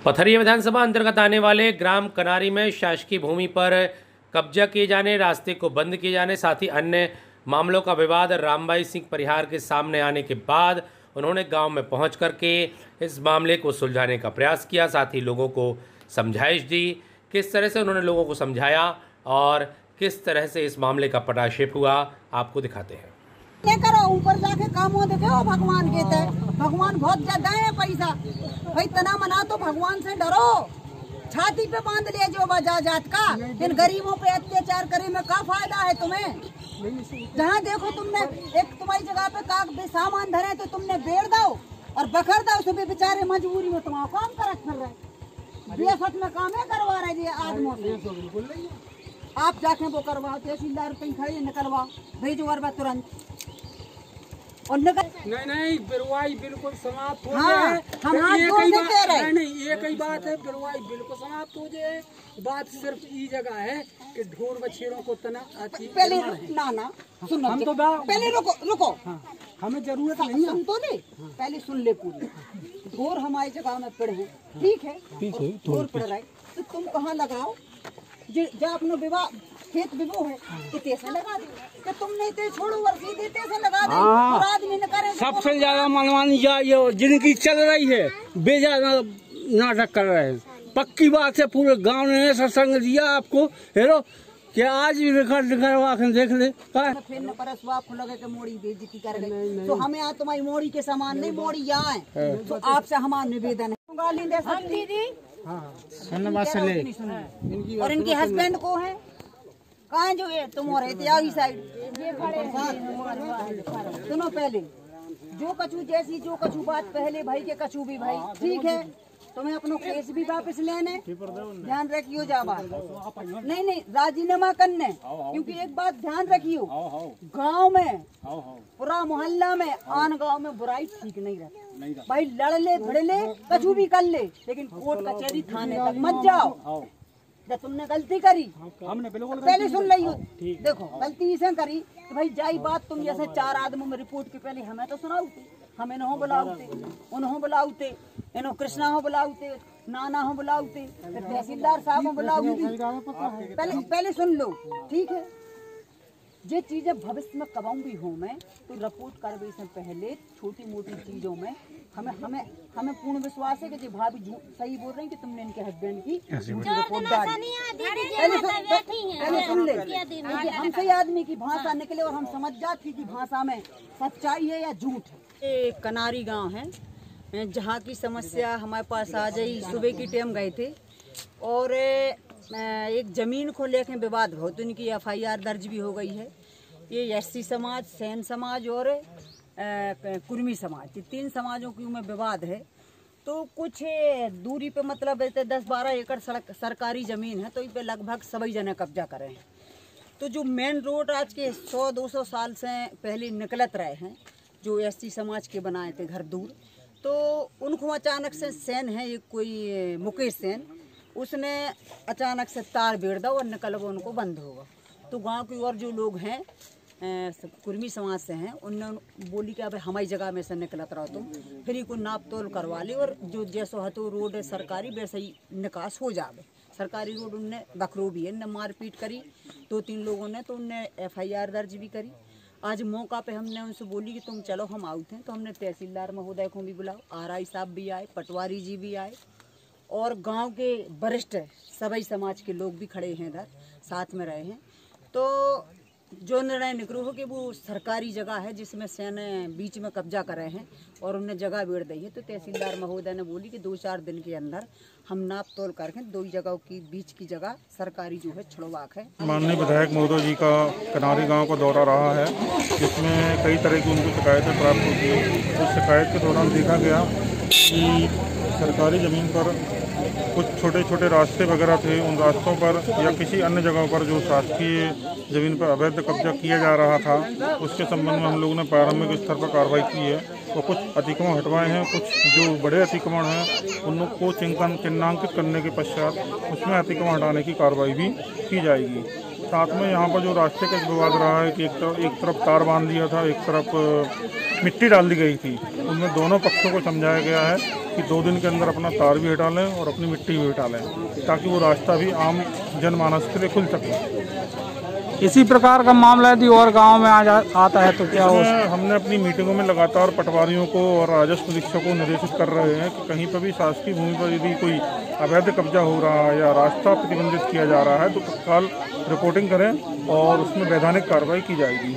पथरिया विधानसभा अंतर्गत आने वाले ग्राम कनारी में शासकीय भूमि पर कब्जा किए जाने, रास्ते को बंद किए जाने, साथ ही अन्य मामलों का विवाद रामबाई सिंह परिहार के सामने आने के बाद उन्होंने गांव में पहुंच करके इस मामले को सुलझाने का प्रयास किया। साथ ही लोगों को समझाइश दी। किस तरह से उन्होंने लोगों को समझाया और किस तरह से इस मामले का पटाक्षेप हुआ, आपको दिखाते हैं। करो ऊपर जाके कामों देखो भगवान कहते हैं, भगवान बहुत ज्यादा है पैसा भाई, तना मना तो भगवान से डरो। छाती पे बांध लिया जो बजा जात का, इन गरीबों पे अत्याचार करे में क्या फायदा है तुम्हें। जहाँ देखो तुमने एक तुम्हारी जगह पे काक सामान धरे तो तुमने बेड़ दो और बखर दो, सुबह बेचारे मजबूरी में तुम्हारा काम करत फिर रहे, बेसत में काम है करवा रहे जी आदमों से। आप जाके वो करवाओ, तहसीलदार कहीं खड़े निकलवाओ, भेजो अरबा तुरंत और नहीं बिरवाई बिल्कुल समाप्त हो जाए। हाँ, हम नहीं एक ही बात है, बिरवाई बिल्कुल समाप्त हो जाए। बात सिर्फ ये जगह है कि ढोर बछेरों को तना आती पहले ना सुनो, हम तो पहले रुको हाँ, हमें जरूरत नहीं है। सुन तो दे, पहले सुन ले पूरी। ढोर हमारी जगह में पड़े हैं, ठीक है, ढोर पड़ रहा है तो तुम कहाँ लगाओ, जब अपना विवाह खेत विवो है तो कैसे लगा दे, तुम नहीं ते छोड़ो वर्षी देते से लगा दे और आदमी न करे। सबसे ज्यादा मनमानी ये जिनकी चल रही है, बेजा नाटक कर रहे हैं। पक्की बात है, पूरे गांव ने सत्संग दिया आपको, हेरो क्या आज भी रिकॉर्ड करवा देख ले। फिर न परस आपको लगे कि मोड़ी बेइज्जती कर गई, तो हमें यहाँ तुम्हारी मोड़ी के समान नहीं, मोड़ी यहाँ है, तो आपसे हमारा निवेदन है गाली दे सकती थी। और इनके हस्बैंड को है कहाँ जो है, तुम हो रहे थे आई साइड। सुनो पहले जो कछू जैसी जो कछू बात पहले भाई के कछू भी भाई, ठीक है, तुम्हें अपना केस भी वापस लेने, ध्यान रखियो जावा नहीं राजीनामा करने, क्योंकि एक बात ध्यान रखियो, गांव में पूरा मोहल्ला में आन गांव में बुराई ठीक नहीं रहती भाई। लड़ ले भिड़ ले कछू भी कर ले, लेकिन कोर्ट कचहरी थाने तक मत जाओ। जब तुमने गलती करी हमने बिल्कुल पहले सुन ली, देखो गलती इसे करी तो भाई जाई बात, तुम जैसे चार आदमों में रिपोर्ट के पहले हमें तो सुनाऊते, हमें न बुलाऊते, उन्हों बुलाऊते, इन्हों कृष्णा हो बुलाऊते, नाना हो बुलाऊते, फिर तहसीलदार साहब हो बुलाऊते। पहले सुन लो, ठीक है। ये चीजें भविष्य में कबाऊ भी हो मैं तो रिपोर्ट करवे से पहले छोटी मोटी चीजों में हमें पूर्ण विश्वास है कि जो भाभी सही बोल रही हैं कि तुमने इनके हस्बैंड की रिपोर्ट डाली। पहले सुन ले, हमसे आदमी की भाषा निकले और हम समझ जाती कि भाषा में सच्चाई है या झूठ है। ये कनारी गांव है जहाँ की समस्या हमारे पास आ गई। सुबह की टाइम गए थे और एक जमीन को लेकर विवाद बहुत, उनकी FIR दर्ज भी हो गई है। ये SC समाज, सेन समाज और कुर्मी समाज, ये 3 समाजों की में विवाद है। तो कुछ दूरी पे मतलब 10-12 एकड़ सरकारी जमीन है, तो इस पे लगभग सभी जने कब्जा करे हैं। तो जो मेन रोड आज के 100-200 साल से पहले निकलत रहे हैं, जो SC समाज के बनाए थे घर दूर, तो उनको अचानक से सेन है एक कोई मुकेश सेन, उसने अचानक से तार बेड़ दो और निकल वो उनको बंद होगा। तो गांव की और जो लोग हैं कुर्मी समाज से हैं, उन्होंने बोली कि अब हमारी जगह में से निकलत रहो तुम, फिर ही को नाप तोल करवा ली और जो जैसो हतो रोड है सरकारी वैसे ही निकास हो जावे। सरकारी रोड उनने बखरो भी है, उनने मारपीट करी 2-3 लोगों ने, तो उनने FIR दर्ज भी करी। आज मौका पे हमने उनसे बोली कि तुम चलो हम आउट हैं, तो हमने तहसीलदार महोदय को भी बुलाओ, RI साहब भी आए, पटवारी जी भी आए और गांव के वरिष्ठ सभी समाज के लोग भी खड़े हैं इधर, साथ में रहे हैं। तो जो निर्णय निकलो हो कि वो सरकारी जगह है जिसमें सेन बीच में कब्जा कर रहे हैं और उन्हें जगह बेड़ दी है, तो तहसीलदार महोदय ने बोली कि 2-4 दिन के अंदर हम नाप तोल करके 2 जगहों की बीच की जगह सरकारी जो है छुड़वाक है। माननीय विधायक महोदय जी का कनारी गांव का दौरा रहा है, जिसमें कई तरह की उनको शिकायतें प्राप्त होती है। उस शिकायत के दौरान देखा गया कि सरकारी ज़मीन पर कुछ छोटे छोटे रास्ते वगैरह थे, उन रास्तों पर या किसी अन्य जगहों पर जो शासकीय ज़मीन पर अवैध कब्जा किया जा रहा था, उसके संबंध में हम लोगों ने प्रारंभिक स्तर पर कार्रवाई की है और कुछ अतिक्रमण हटवाए हैं। कुछ जो बड़े अतिक्रमण हैं उनको चिन्हांकित करने के पश्चात उसमें अतिक्रमण हटाने की कार्रवाई भी की जाएगी। साथ में यहाँ पर जो रास्ते का विवाद रहा है कि एक तरफ तार बांध दिया था, एक तरफ मिट्टी डाल दी गई थी। उनमें दोनों पक्षों को समझाया गया है कि 2 दिन के अंदर अपना तार भी हटा लें और अपनी मिट्टी भी हटा लें, ताकि वो रास्ता भी आम जनमानस के लिए खुल सके। इसी प्रकार का मामला यदि और गांव में आता है तो क्या हो? हमने अपनी मीटिंगों में लगातार पटवारियों को और राजस्व निरीक्षकों को निर्देशित कर रहे हैं कि कहीं पर भी शासकीय भूमि पर यदि कोई अवैध कब्जा हो रहा है या रास्ता प्रतिबंधित किया जा रहा है तो तत्काल रिपोर्टिंग करें और उसमें वैधानिक कार्रवाई की जाएगी।